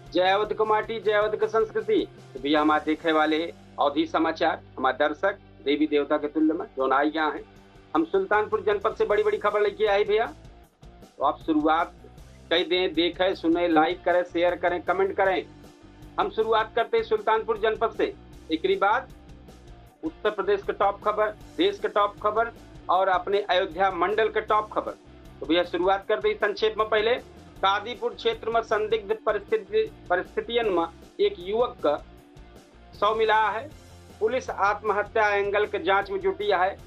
जय अवध को माटी, जय अवध की संस्कृति। तो भैया हमारे देखे वाले अवधि समाचार, हमारे दर्शक देवी देवता के तुल्य में जो आई यहाँ है। हम सुल्तानपुर जनपद से बड़ी बड़ी खबर लेके आए भैया। तो आप शुरुआत कह दें, देखें, सुने, लाइक करें, शेयर करें, कमेंट करें। हम शुरुआत करते हैं सुल्तानपुर जनपद से। एक बाद उत्तर प्रदेश के टॉप खबर, देश के टॉप खबर और अपने अयोध्या मंडल के टॉप खबर। तो भैया शुरुआत करते हैं संक्षेप में। पहले कादीपुर क्षेत्र में संदिग्ध परिस्थितियों में एक युवक का शव मिला है। पुलिस आत्महत्या एंगल के जांच में जुटी है।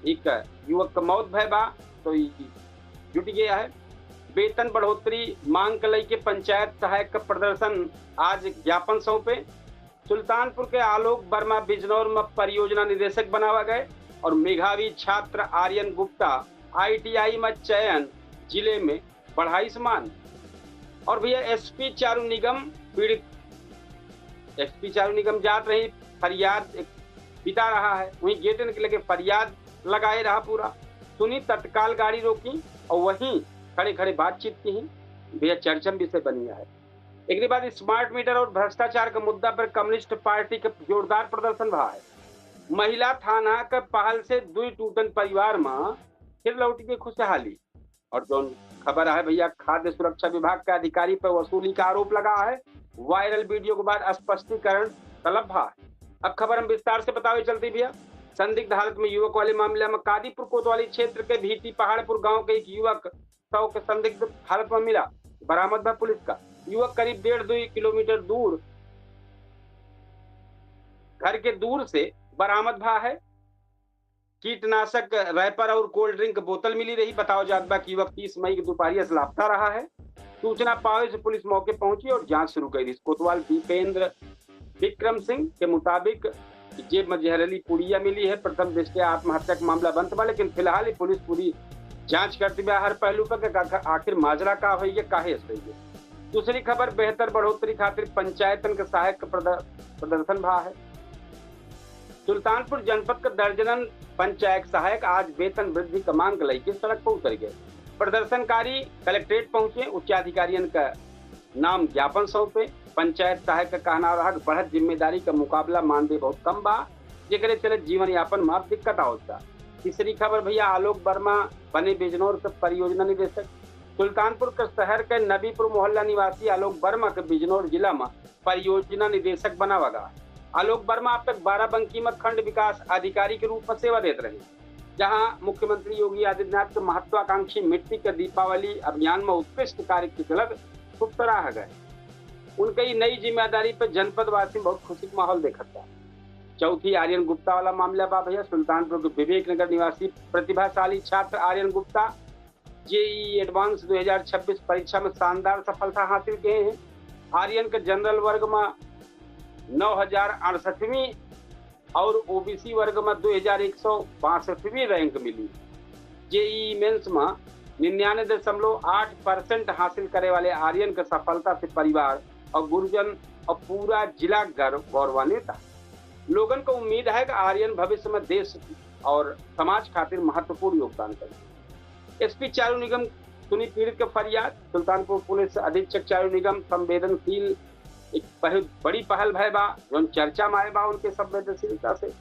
एक युवक का मौत भय बा तो जुट गया है। वेतन बढ़ोतरी मांग के लेके पंचायत सहायक का प्रदर्शन, आज ज्ञापन सौंपे। सुल्तानपुर के आलोक वर्मा बिजनौर में परियोजना निदेशक बनावा गए और मेधावी छात्र आर्यन गुप्ता ITI में चयन, जिले में बढ़ाई समान। और भैया एसपी चारू निगम पीड़ित, एसपी चारू निगम जात रही फरियाद बिता रहा है, वहीं गेटन के लगे फरियाद लगाए रहा पूरा। सुनी तत्काल गाड़ी रोकी और वहीं खड़े खड़े बातचीत की। भैया चर्चम विषय बनी है। एक बाद स्मार्ट मीटर और भ्रष्टाचार के मुद्दा पर कम्युनिस्ट पार्टी के जोरदार प्रदर्शन रहा है। महिला थाना के पहल से दुई टूटन परिवार में फिर लौटी के खुशहाली। और जो खबर है भैया, खाद्य सुरक्षा विभाग के अधिकारी पर वसूली का आरोप लगा है। वायरल वीडियो के बाद स्पष्टीकरण तलब है। अब खबर हम विस्तार से बतावे चलती भैया। संदिग्ध हालत में युवक वाले मामले में कादीपुर कोतवाली क्षेत्र के भीटी पहाड़पुर गांव के एक युवक शव के संदिग्ध हालत में मिला। बरामद में पुलिस का। युवक करीब 1.5-2 किलोमीटर दूर घर के दूर से बरामद भा है। कीटनाशक रैपर और कोल्ड ड्रिंक बोतल मिली रही। बताओ जात बा कि युवक 30 मई की दोपहर से लापता रहा है। सूचना पावे से पुलिस मौके पहुंची और जांच शुरू कर दी। कोतवाल दीपेंद्र विक्रम सिंह के मुताबिक जेब में जहरीली पुड़िया मिली है। प्रथम दृष्टया आत्महत्या का मामला बनता बा, लेकिन फिलहाल पुलिस पूरी जांच करती है हर पहलू पर आखिर माजरा का हुई है, काहे हुई है। दूसरी खबर, बेहतर बढ़ोतरी खातिर पंचायतन के सहायक प्रदर्शन भा है। सुल्तानपुर जनपद के दर्जनन पंचायत सहायक आज वेतन वृद्धि का मांग लेकर सड़क पर उतर गए। प्रदर्शनकारी कलेक्ट्रेट पहुंचे, उच्चाधिकारियों का नाम ज्ञापन सौंपे। पंचायत सहायक का कहना रहा कि बढ़त जिम्मेदारी का मुकाबला मानदेय बहुत कम बा, जेकरे चले जीवन यापन में दिक्कत होता। तीसरी खबर भैया, आलोक वर्मा बने बिजनौर के परियोजना निदेशक। सुल्तानपुर के शहर के नबीपुर मोहल्ला निवासी आलोक वर्मा के बिजनौर जिला में परियोजना निदेशक बनावा गया। आलोक वर्मा अब तक बाराबंकी में खंड विकास अधिकारी के रूप में सेवा देते रहे, जहां मुख्यमंत्री योगी आदित्यनाथ के महत्वाकांक्षी मिट्टी के दीपावली अभियान में उत्कृष्ट कार्य की झलक खूब सराहा गए। उनकी नई जिम्मेदारी पर जनपद वासी बहुत खुशी का माहौल देखता। चौथी आर्यन गुप्ता वाला मामला बा भैया। सुल्तानपुर के विवेक नगर निवासी प्रतिभाशाली छात्र आर्यन गुप्ता JEE एडवांस 2026 परीक्षा में शानदार सफलता हासिल किए हैं। आर्यन के जनरल वर्ग में 9068वीं और OBC वर्ग में 2162वीं रैंक मिली। JEE मेंस में 99.8% हासिल करे वाले आर्यन के सफलता से परिवार और गुरुजन और पूरा जिला गौरवान्वित है। लोगन को उम्मीद है कि आर्यन भविष्य में देश और समाज खातिर महत्वपूर्ण योगदान करेंगे। SP चारू निगम सुनी पीड़ित के फरियाद। सुल्तानपुर पुलिस अधीक्षक चारू निगम संवेदनशील एक बहुत बड़ी पहल भय बा, जो चर्चा में आए बा उनके संवेदनशीलता से।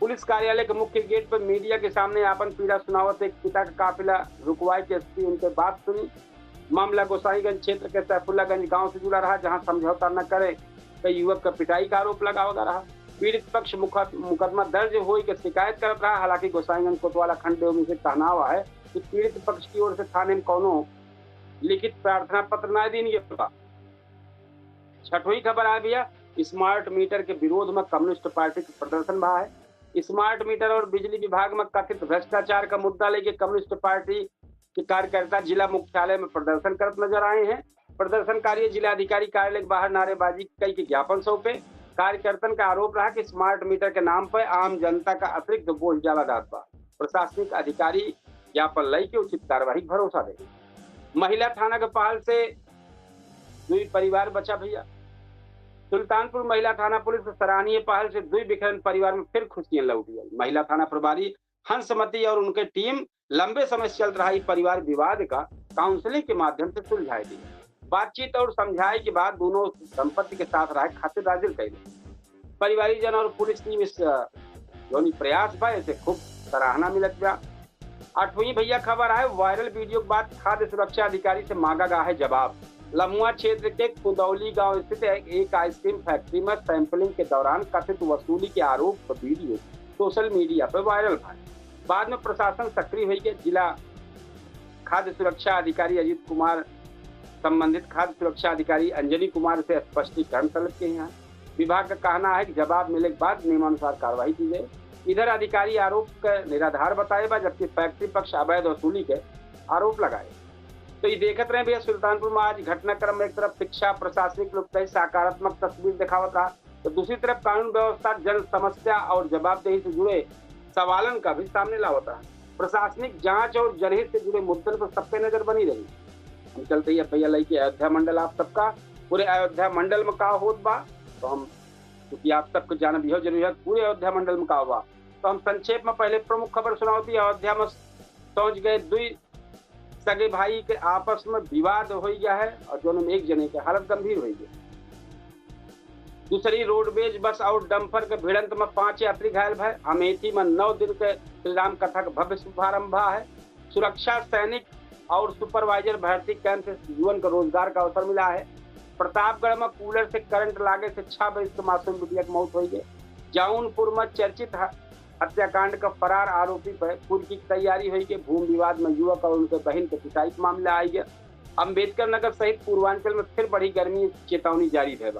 पुलिस कार्यालय के मुख्य गेट पर मीडिया के सामने आपन पीड़ा सुनावत एक पिता का काफिला रुकवाए के SP उनके बात सुनी। मामला गोसाईगंज क्षेत्र के सैफुल्लागंज गांव से जुड़ा रहा, जहां समझौता न करे कई युवक का पिटाई का आरोप लगा रहा। पीड़ित पक्ष मुकदमा दर्ज हो के शिकायत करता रहा। हालांकि गोसाईगंज कोतवाला खंड में से कहना हुआ है कि पीड़ित पक्ष की ओर से थाने में कोनो लिखित प्रार्थना पत्र न देंगे। छठवीं खबर आ भैया, स्मार्ट मीटर के विरोध में कम्युनिस्ट पार्टी के प्रदर्शन भा है। स्मार्ट मीटर और बिजली विभाग में कथित भ्रष्टाचार का मुद्दा लेके कम्युनिस्ट पार्टी के कार्यकर्ता जिला मुख्यालय में प्रदर्शन करते नजर आए हैं। प्रदर्शनकारी जिलाधिकारी कार्यालय के बाहर नारेबाजी कई के ज्ञापन सौंपे। कार्यकर्ता का आरोप रहा कि स्मार्ट मीटर के नाम पर आम जनता का अतिरिक्त बोझ डाला जाता। प्रशासनिक अधिकारी ज्ञापन लय के उचित कार्यवाही भरोसा दे। महिला थाना के पहल से दुई परिवार बचा भैया। सुल्तानपुर महिला थाना पुलिस सराहनीय पहल से दुई बिखरन परिवार में फिर खुशियां लौटी है। महिला थाना प्रभारी हंसमती और उनके टीम लंबे समय से चल रहा परिवार विवाद का काउंसलिंग के माध्यम से सुलझाई दी। बातचीत और समझाई के बाद दोनों दंपति के साथ रहे खातिर राजिल कैले। परिवारी जन और पुलिस टीम इस जोनी प्रयास बा इसे खूब सराहना मिलत बा। आठवीं भैया खबर है वायरल वीडियो के बाद खाद्य सुरक्षा अधिकारी से मांगा गया है जवाब। लमुआ क्षेत्र के कुंदौली गांव स्थित एक आइसक्रीम फैक्ट्री में सैंपलिंग के दौरान कथित वसूली के आरोप पर वीडियो सोशल मीडिया पर वायरल था। बाद में प्रशासन सक्रिय हुई के जिला खाद्य सुरक्षा अधिकारी अजीत कुमार संबंधित खाद्य सुरक्षा अधिकारी अंजनी कुमार से स्पष्टीकरण तलब किए हैं। विभाग का कहना है कि जवाब मिलने के बाद नियमानुसार कार्रवाई की गई। इधर अधिकारी आरोप का निराधार बताए बा, जबकि फैक्ट्री पक्ष अवैध वसूली के आरोप लगाए। तो ये देखते रहे भैया सुल्तानपुर में आज घटनाक्रम में एक तरफ शिक्षा प्रशासनिक रूप से सकारात्मक तस्वीर दिखावत रहा, तो दूसरी तरफ कानून व्यवस्था जन समस्या और जवाबदेही से जुड़े सवालन का भी सामने लावत रहा। प्रशासनिक जांच और जनहित से जुड़े मुद्दों पर सबके नजर बनी रही। हम चलते ही भैया लई के अयोध्या मंडल आप सबका पूरे अयोध्या मंडल में का होत बा, तो हम क्योंकि आप सबको जाना भी हो जरूरी है पूरे अयोध्या मंडल में का हुआ, तो हम संक्षेप में पहले प्रमुख खबर सुनाती। अयोध्या में पहुंच गए दुई सगे भाई के आपस में विवाद हो गया है और दोनों में एक जने की हालत गंभीर हुई है। दूसरी रोडवेज बस और डंपर के भिड़ंत में 5 यात्री घायल भय। अमेठी में 9 दिन के श्री राम कथा का भव्य शुभारंभ है। सुरक्षा सैनिक और सुपरवाइजर भर्ती कैंप से युवन को रोजगार का अवसर मिला है। प्रतापगढ़ में कूलर से करंट लागे से 6 वर्ष के मासूम बिटिया की मौत हुई है। जौनपुर में चर्चित हत्याकांड का फरार आरोपी पर कुर्की की तैयारी हुई कि भूमि विवाद में युवक और उनके बहन के पिटाई का मामला आई है। अम्बेडकर नगर सहित पूर्वांचल में फिर बढ़ी गर्मी चेतावनी जारी है।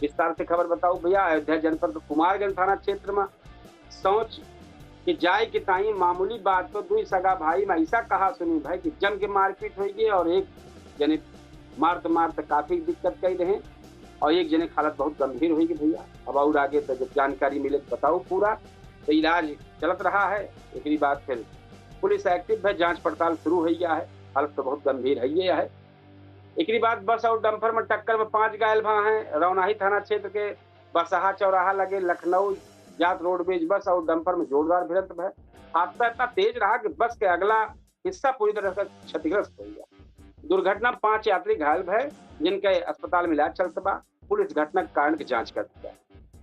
विस्तार से खबर बताऊं भैया। अयोध्या जनपद कुमारगंज थाना क्षेत्र में सोच कि जाय के ताई मामूली बात पर दुई सगा भाई में ऐसा कहा सुनी भाई कि जम के मारपीट हुई और एक जने मारते काफी दिक्कत कही रहे और एक जने की हालत बहुत गंभीर हुई भैया। अब और आगे तो जब जानकारी मिले बताओ पूरा, तो इलाज चलत रहा है। एक बात फिर पुलिस एक्टिव है, जांच पड़ताल शुरू हो गया है। हालत तो बहुत गंभीर है। एक बाद बस और डंपर में टक्कर में 5 घायल हैं। रौनाही थाना क्षेत्र के बसहा चौराहा लगे लखनऊ जात रोडवेज बस और डंपर में जोरदार भिड़ंत है। हादसा इतना तेज रहा कि बस के अगला हिस्सा पूरी तरह से क्षतिग्रस्त हो गया। दुर्घटना 5 यात्री घायल भय, जिनके अस्पताल में इलाज चलता बा। पुलिस घटना के कारण की जांच करती है।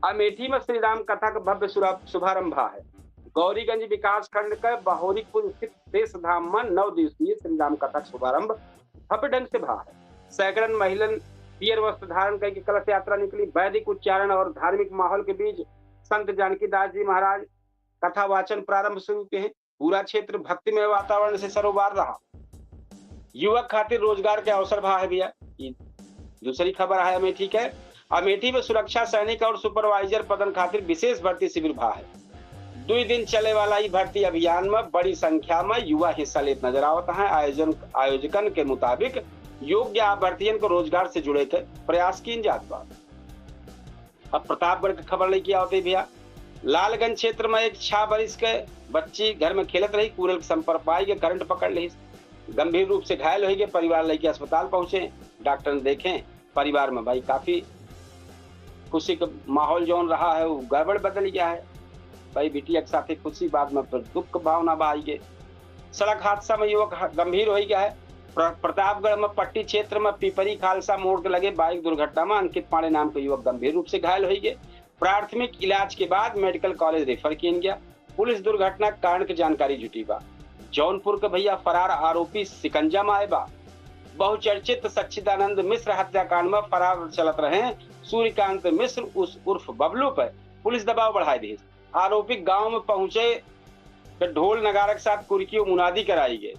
अमेठी में श्री राम कथा का भव्य शुभारंभ है। गौरीगंज विकास खंड के बहोरीपुर स्थित देश धाम में 9 दिवसीय श्री राम कथा का शुभारंभ भव्य ढंग से भा है। सैकड़न महिलन पियर वस्त्र धारण करके कलश यात्रा निकली। वैदिक उच्चारण और धार्मिक माहौल के बीच संत जानकी दास जी महाराज कथा वाचन प्रारंभ शुरू किए हैं। पूरा क्षेत्र भक्तिमय वातावरण से सरोबार रहा। युवक खातिर रोजगार के अवसर भा है भैया। दूसरी खबर है अमेठी के। अमेठी में सुरक्षा सैनिक और सुपरवाइजर पदन खातिर विशेष भर्ती शिविर भा है। 2 दिन चले वाला ये भर्ती अभियान में बड़ी संख्या में युवा हिस्सा लेते नजर आवता है। आयोजकन के मुताबिक योग्य अभ्यर्थियों को रोजगार से जुड़े के प्रयास की जात बा। अब प्रतापगढ़ की खबर लेके आवते भैया। लालगंज क्षेत्र में एक 6 वर्ष के बच्ची घर में खेलत रही, कूलर के संपर्क पाई के करंट पकड़ ली, गंभीर रूप से घायल हो गए। परिवार लेके अस्पताल पहुंचे, डॉक्टर ने देखे। परिवार में भाई काफी खुशी का माहौल जो रहा है वो गड़बड़ बदल गया है। भाई बिटिया के साथ खुशी बाद में दुख भावना आई गई। सड़क हादसा में युवक गंभीर हो गया है। प्रतापगढ़ में पट्टी क्षेत्र में पिपरी खालसा मोड़ के लगे बाइक दुर्घटना में अंकित पांडे नाम के युवक गंभीर रूप से घायल हो गए। प्राथमिक इलाज के बाद मेडिकल कॉलेज रेफर किया गया। पुलिस दुर्घटना कारण की जानकारी जुटी बा। जौनपुर के भैया फरार आरोपी शिकंजा में आए बा। बहुचर्चित सच्चिदानंद मिश्र हत्याकांड में फरार चलत रहे सूर्यकांत मिश्र उर्फ बबलू पर पुलिस दबाव बढ़ाई दी। आरोपी गांव में पहुंचे तो ढोल नगारा के साथ कुर्की मुनादी कराई गई।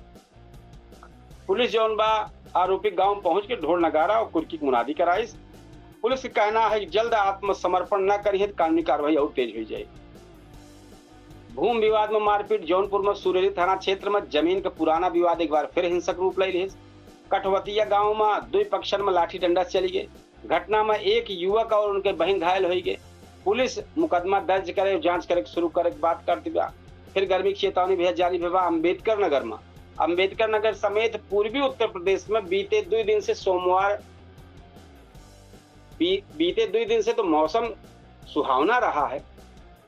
पुलिस जौन बा आरोपी गांव पहुंच के ढोल नगारा और कुर्की की मुनादी कराई। पुलिस का कहना है कि जल्द आत्मसमर्पण न करिए तो कानूनी कार्रवाई और तेज हो जाए। भूमि विवाद में मारपीट। जौनपुर में सुरेली थाना क्षेत्र में जमीन का पुराना विवाद एक बार फिर हिंसक रूप ले रही। कठवतिया गांव में 2 पक्षन में लाठी डंडा चली गई। घटना में एक युवक और उनके बहन घायल हो गए। पुलिस मुकदमा दर्ज करे जांच करे शुरू करे बात करती बा। फिर गर्मी की चेतावनी भी जारी भेबा। अम्बेडकर नगर में अम्बेडकर नगर समेत पूर्वी उत्तर प्रदेश में बीते 2 दिन से तो मौसम सुहावना रहा है।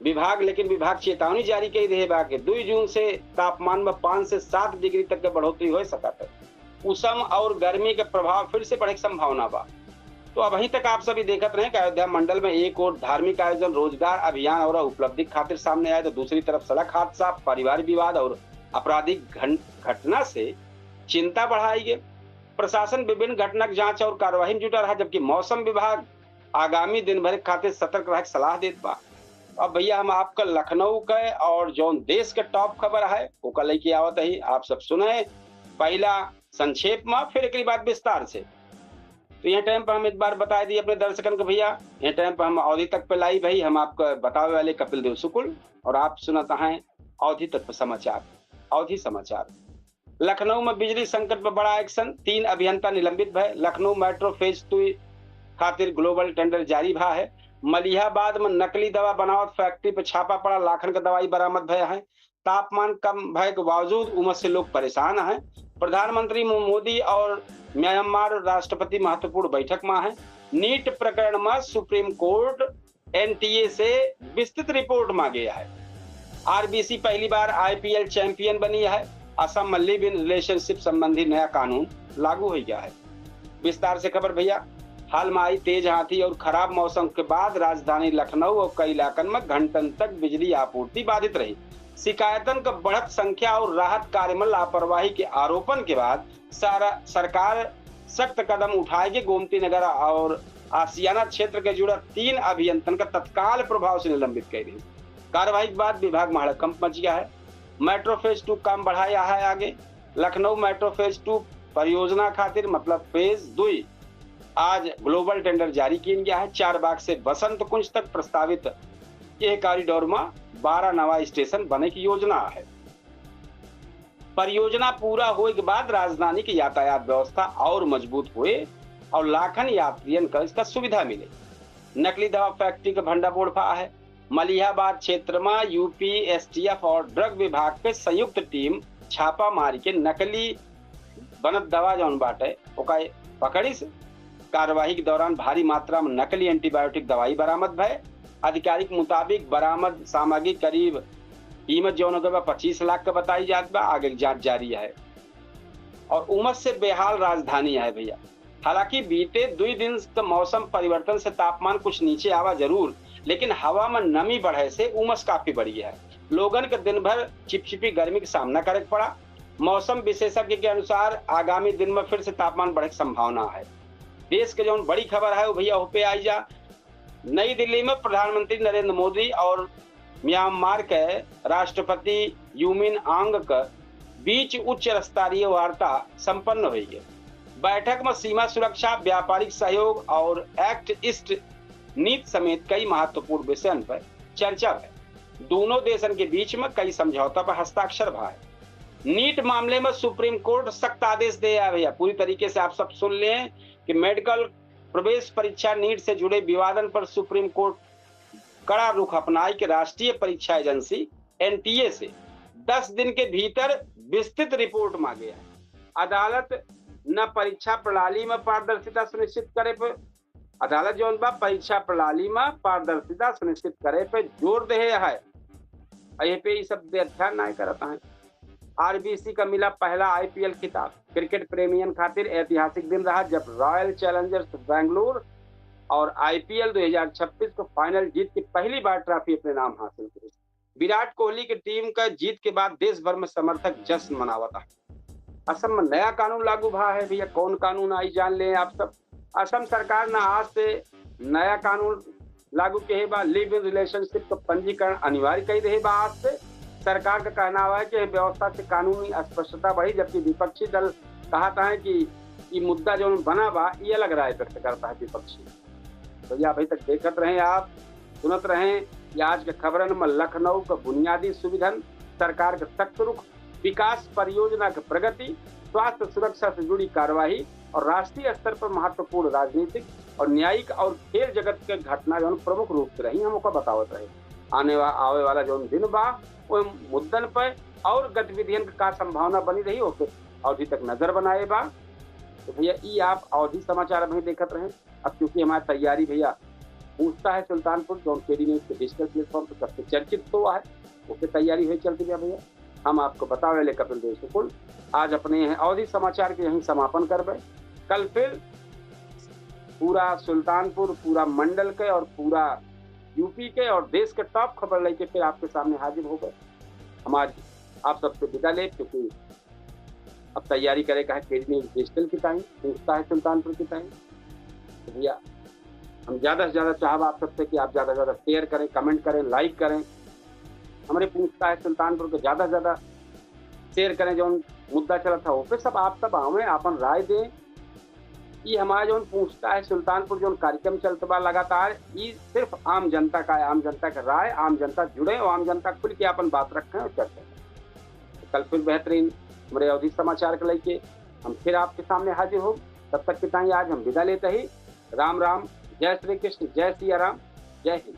विभाग चेतावनी जारी की रहे बा कि 2 जून से तापमान में 5 से 7 डिग्री तक की बढ़ोतरी हो सकता है। उष्ण और गर्मी के प्रभाव फिर से बढ़े की संभावना बा। तो अभी तक आप सभी देखत रहे कि अयोध्या मंडल में एक और धार्मिक आयोजन, रोजगार अभियान और उपलब्धि खातिर सामने आए, तो दूसरी तरफ सड़क हादसा, पारिवारिक विवाद और आपराधिक घटना से चिंता बढ़ाई गई। प्रशासन विभिन्न घटना की जांच और कार्यवाही में जुटा रहा, जबकि मौसम विभाग आगामी दिन भर खातिर सतर्क रहे सलाह देत बा। अब भैया हम आपका लखनऊ के और जो देश के टॉप खबर है वो कल लेके आवत है, आप सब सुने। पहला संक्षेप में, फिर एक बात विस्तार से। तो यह टाइम पर हम एक बार बता दिए अपने दर्शकन को भैया, यह टाइम पर हम अवधि तक पे लाई भाई, हम आपको बतावे वाले कपिल देव शुक्ल और आप सुनाता है अवधि तक समाचार। अवधि समाचार। लखनऊ में बिजली संकट पर बड़ा एक्शन, 3 अभियंता निलंबित भय। लखनऊ मेट्रो फेज 2 खातिर ग्लोबल टेंडर जारी भा है। मलिहाबाद में नकली दवा बनावट फैक्ट्री पर छापा पड़ा, लाखन का दवाई बरामद भय है। तापमान कम भय के बावजूद उमस से लोग परेशान हैं। प्रधानमंत्री मोदी और म्यांमार राष्ट्रपति महत्वपूर्ण बैठक में है। नीट प्रकरण में सुप्रीम कोर्ट एनटीए से विस्तृत रिपोर्ट मांगे है। आरबीसी पहली बार आईपीएल चैंपियन बनी है। असम में लिव इन रिलेशनशिप संबंधी नया कानून लागू हो गया है। विस्तार से खबर भैया। हाल में आई तेज आंधी और खराब मौसम के बाद राजधानी लखनऊ और कई इलाकों में घंटन तक बिजली आपूर्ति बाधित रही। शिकायतन का बढ़त संख्या और राहत कार्य में लापरवाही के आरोपन के बाद सरकार सख्त कदम उठाएगी। गोमती नगर और आसियाना क्षेत्र के जुड़ा 3 अभियंतन का तत्काल प्रभाव से निलंबित कर दी। कार्रवाई के बाद विभाग में हड़कंप मच गया है। मेट्रो फेज 2 काम बढ़ाया है आगे। लखनऊ मेट्रो फेज 2 परियोजना खातिर मतलब फेज 2 आज ग्लोबल टेंडर जारी किया गया है। 4 बाग से बसंत कुंज तक प्रस्तावित यह कॉरिडोर में 12 नवा स्टेशन बने की योजना है। परियोजना पूरा होने के बाद राजधानी की यातायात व्यवस्था और मजबूत हुए और लाखन यात्रियों को इसका सुविधा मिले। नकली दवा फैक्ट्री का भंडाफोड़ फा है। मलिहाबाद क्षेत्र में यूपी एसटीएफ और ड्रग विभाग के संयुक्त टीम छापा मारी के नकली बनत दवा जौन बाटे ओका पकड़ी से। कार्यवाही के दौरान भारी मात्रा में नकली एंटीबायोटिक दवाई बरामद भय। अधिकारी के मुताबिक बरामद सामग्री करीब कीमत जौन 25 लाख का बताई जात बा। आगे जांच जारी है। और उमस से बेहाल राजधानी है भैया। हालांकि बीते 2 दिन का मौसम परिवर्तन से तापमान कुछ नीचे आवा जरूर, लेकिन हवा में नमी बढ़े से उमस काफी बढ़ी है। लोगन के दिन भर चिपचिपी गर्मी का सामना करे पड़ा। मौसम विशेषज्ञ के अनुसार आगामी दिन में फिर से तापमान बढ़ने की संभावना है। देश के जो बड़ी खबर है वो भैया हो पे आई जा। नई दिल्ली में प्रधानमंत्री नरेंद्र मोदी और म्यांमार के राष्ट्रपति यू मिन आंग के बीच उच्च स्तरीय वार्ता संपन्न हुई है। बैठक में सीमा सुरक्षा, व्यापारिक सहयोग और एक्ट ईस्ट नीति समेत कई महत्वपूर्ण विषयों पर चर्चा है। दोनों देशों के बीच में कई समझौता पर हस्ताक्षर हुआ है। नीट मामले में सुप्रीम कोर्ट सख्त आदेश दे है भैया। पूरी तरीके से आप सब सुन लें कि मेडिकल प्रवेश परीक्षा नीट से जुड़े विवादन पर सुप्रीम कोर्ट कड़ा रुख अपनाई कि राष्ट्रीय परीक्षा एजेंसी एनटीए से 10 दिन के भीतर विस्तृत रिपोर्ट मांगे है। अदालत न परीक्षा प्रणाली में पारदर्शिता सुनिश्चित करे पर अदालत जो परीक्षा प्रणाली में पारदर्शिता सुनिश्चित करे पे जोर दे है। ये पे सब ध्यान नहीं करता है। आरबीसी का मिला पहला आईपीएल खिताब। क्रिकेट प्रेमियन खातिर ऐतिहासिक दिन रहा जब रॉयल चैलेंजर्स बेंगलुरु और आईपीएल 2026 को फाइनल जीत के पहली बार ट्रॉफी अपने नाम हासिल की। विराट कोहली की टीम का जीत के बाद देश भर में समर्थक जश्न मनावता। असम में नया कानून लागू हुआ है भैया। कौन कानून आई जान ले आप सब। असम सरकार ने आज से नया कानून लागू किए बा। लिव इन रिलेशनशिप का पंजीकरण अनिवार्य कर रहे बा आज से। सरकार का कहना हुआ है कि व्यवस्था से कानूनी अस्पष्टता बढ़ी, जबकि विपक्षी दल कहता है कि ये मुद्दा जो बना बा ये अलग राय व्यक्त करता है विपक्षी। तो ये अभी तक देखते रहें, आप सुनत रहें कि आज के खबरन में लखनऊ का बुनियादी सुविधन, सरकार का सख्त रुख, विकास परियोजना की प्रगति, स्वास्थ्य सुरक्षा से जुड़ी कार्यवाही और राष्ट्रीय स्तर पर महत्वपूर्ण राजनीतिक और न्यायिक और खेल जगत के घटना जो प्रमुख रूप से रही हमको बतावत रहे। आवे वाला जो दिन बा वो मुद्दन पर और गतिविधियन का संभावना बनी रही होके अवधि तक नजर बनाए बा। तो भैया ये आप अवधि समाचार अभी देखते रहे। अब क्योंकि हमारी तैयारी भैया पूछता है सुल्तानपुर जो केडी न्यूज के डिजिटल प्लेटफॉर्म पर सबसे चर्चित तो है उसकी तैयारी हुई चलती है भैया। हम आपको बतावे ले कपिल देव सुकुल आज अपने यह अवधि समाचार के यहीं समापन करबे। कल फिर पूरा सुल्तानपुर, पूरा मंडल के और पूरा यूपी के और देश के टॉप खबर लेके फिर आपके सामने हाजिर हो गए। हम आज आप सबसे विदा ले, क्योंकि अब तैयारी करेगा है केडमी डिजिटल की टाइम, पूछता है सुल्तानपुर की टाइम। तो भैया हम ज़्यादा से ज़्यादा चाहब आप सबसे कि आप ज़्यादा से ज़्यादा शेयर करें, कमेंट करें, लाइक करें। हमारे पूछता है सुल्तानपुर को ज़्यादा से ज़्यादा शेयर करें। जो मुद्दा चला था वो पे सब आप सब हमें अपन राय दें। ये हमारा जो पूछता है सुल्तानपुर जो कार्यक्रम चलता बा लगातार, ये सिर्फ आम जनता का है, आम जनता का राय, आम जनता जुड़े और आम जनता खुल के अपन बात रखें और चर्चा करें। तो कल फिर बेहतरीन हमारे अवधि समाचार के लेके हम फिर आपके सामने हाजिर हो। तब तक के टाइम आज हम विदा लेते ही। राम राम, जय श्री कृष्ण, जय सिया राम, जय हिंद।